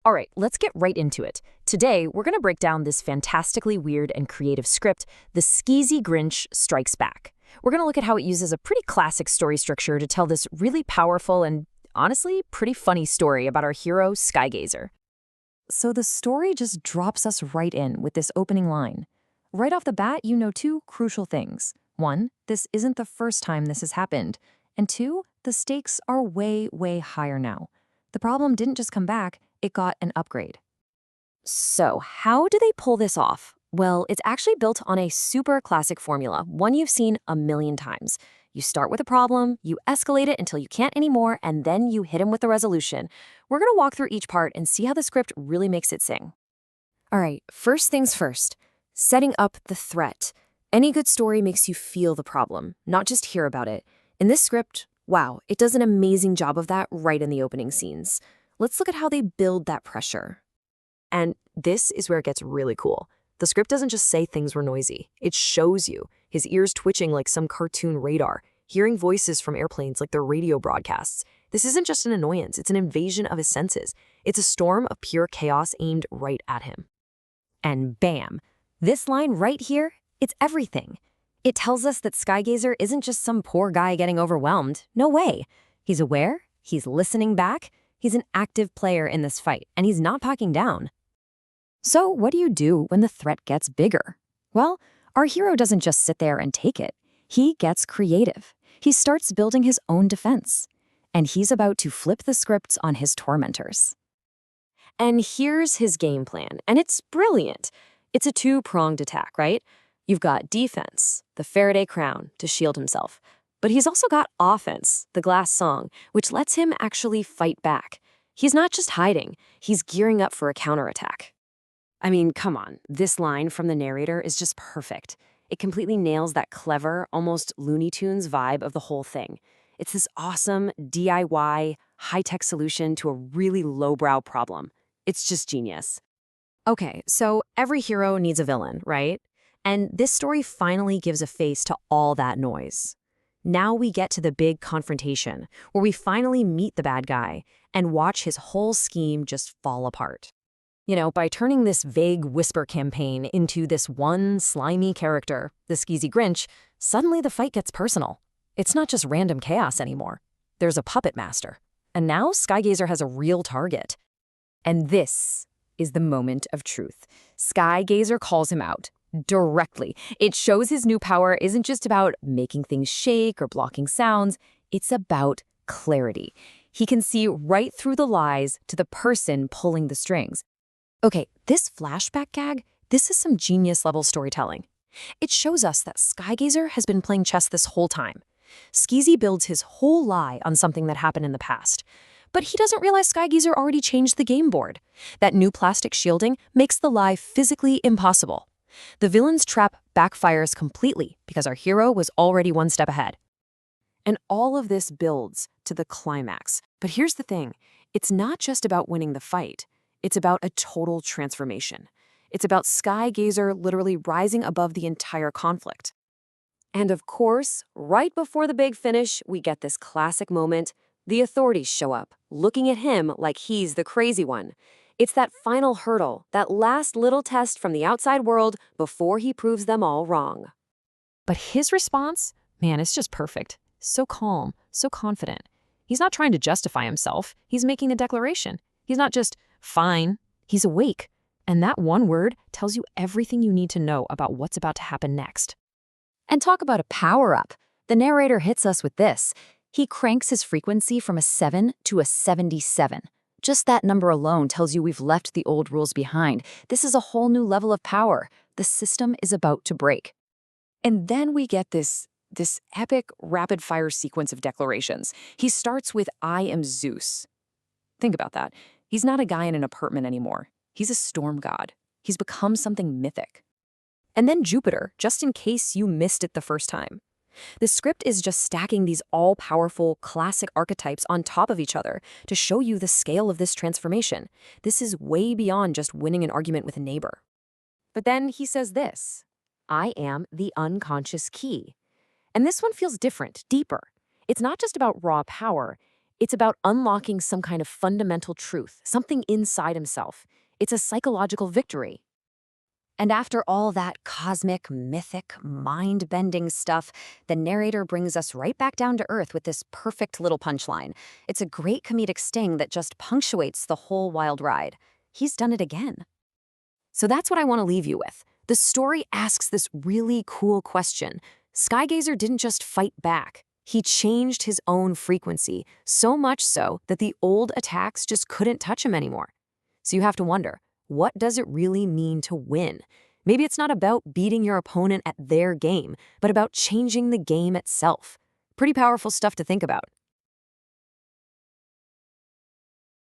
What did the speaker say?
All right, let's get right into it. Today, we're going to break down this fantastically weird and creative script, The Skeezy Grinch Strikes Back. We're going to look at how it uses a pretty classic story structure to tell this really powerful and, honestly, pretty funny story about our hero, Skygazer. So the story just drops us right in with this opening line. Right off the bat, you know two crucial things. One, this isn't the first time this has happened. And two, the stakes are way, way higher now. The problem didn't just come back, it got an upgrade. So, how do they pull this off? Well, it's actually built on a super classic formula, one you've seen a million times. You start with a problem, you escalate it until you can't anymore, and then you hit him with the resolution. We're going to walk through each part and see how the script really makes it sing. All right, first things first, setting up the threat. Any good story makes you feel the problem, not just hear about it. In this script, wow, it does an amazing job of that right in the opening scenes. Let's look at how they build that pressure. And this is where it gets really cool. The script doesn't just say things were noisy. It shows you, his ears twitching like some cartoon radar, hearing voices from airplanes like their radio broadcasts. This isn't just an annoyance, it's an invasion of his senses. It's a storm of pure chaos aimed right at him. And bam, this line right here, it's everything. It tells us that Skygazer isn't just some poor guy getting overwhelmed. No way. He's aware, he's listening back, he's an active player in this fight, and he's not backing down. So what do you do when the threat gets bigger? Well, our hero doesn't just sit there and take it. He gets creative. He starts building his own defense. And he's about to flip the scripts on his tormentors. And here's his game plan, and it's brilliant. It's a two-pronged attack, right? You've got defense, the Faraday crown, to shield himself. But he's also got offense, the glass song, which lets him actually fight back. He's not just hiding, he's gearing up for a counterattack. I mean, come on, this line from the narrator is just perfect. It completely nails that clever, almost Looney Tunes vibe of the whole thing. It's this awesome, DIY, high-tech solution to a really lowbrow problem. It's just genius. Okay, so every hero needs a villain, right? And this story finally gives a face to all that noise. Now we get to the big confrontation, where we finally meet the bad guy and watch his whole scheme just fall apart. You know, by turning this vague whisper campaign into this one slimy character, the Skeezy Grinch, suddenly the fight gets personal. It's not just random chaos anymore. There's a puppet master. And now Skygazer has a real target. And this is the moment of truth. Skygazer calls him out directly. It shows his new power isn't just about making things shake or blocking sounds. It's about clarity. He can see right through the lies to the person pulling the strings. Okay, this flashback gag, this is some genius-level storytelling. It shows us that Skygazer has been playing chess this whole time. Skeezy builds his whole lie on something that happened in the past. But he doesn't realize Skygazer already changed the game board. That new plastic shielding makes the lie physically impossible. The villain's trap backfires completely because our hero was already one step ahead. And all of this builds to the climax. But here's the thing, it's not just about winning the fight. It's about a total transformation. It's about Skygazer literally rising above the entire conflict. And of course, right before the big finish, we get this classic moment. The authorities show up, looking at him like he's the crazy one. It's that final hurdle, that last little test from the outside world before he proves them all wrong. But his response, man, it's just perfect. So calm, so confident. He's not trying to justify himself. He's making a declaration. He's not just fine, he's awake. And that one word tells you everything you need to know about what's about to happen next. And talk about a power-up. The narrator hits us with this. He cranks his frequency from a 7 to a 77. Just that number alone tells you we've left the old rules behind. This is a whole new level of power. The system is about to break. And then we get this epic rapid-fire sequence of declarations. He starts with, I am Zeus. Think about that. He's not a guy in an apartment anymore. He's a storm god. He's become something mythic. And then Jupiter, just in case you missed it the first time. The script is just stacking these all-powerful, classic archetypes on top of each other to show you the scale of this transformation. This is way beyond just winning an argument with a neighbor. But then he says this, I am the unconscious key. And this one feels different, deeper. It's not just about raw power. It's about unlocking some kind of fundamental truth, something inside himself. It's a psychological victory. And after all that cosmic, mythic, mind-bending stuff, the narrator brings us right back down to earth with this perfect little punchline. It's a great comedic sting that just punctuates the whole wild ride. He's done it again. So that's what I want to leave you with. The story asks this really cool question. Skygazer didn't just fight back. He changed his own frequency, so much so that the old attacks just couldn't touch him anymore. So you have to wonder, what does it really mean to win? Maybe it's not about beating your opponent at their game, but about changing the game itself. Pretty powerful stuff to think about.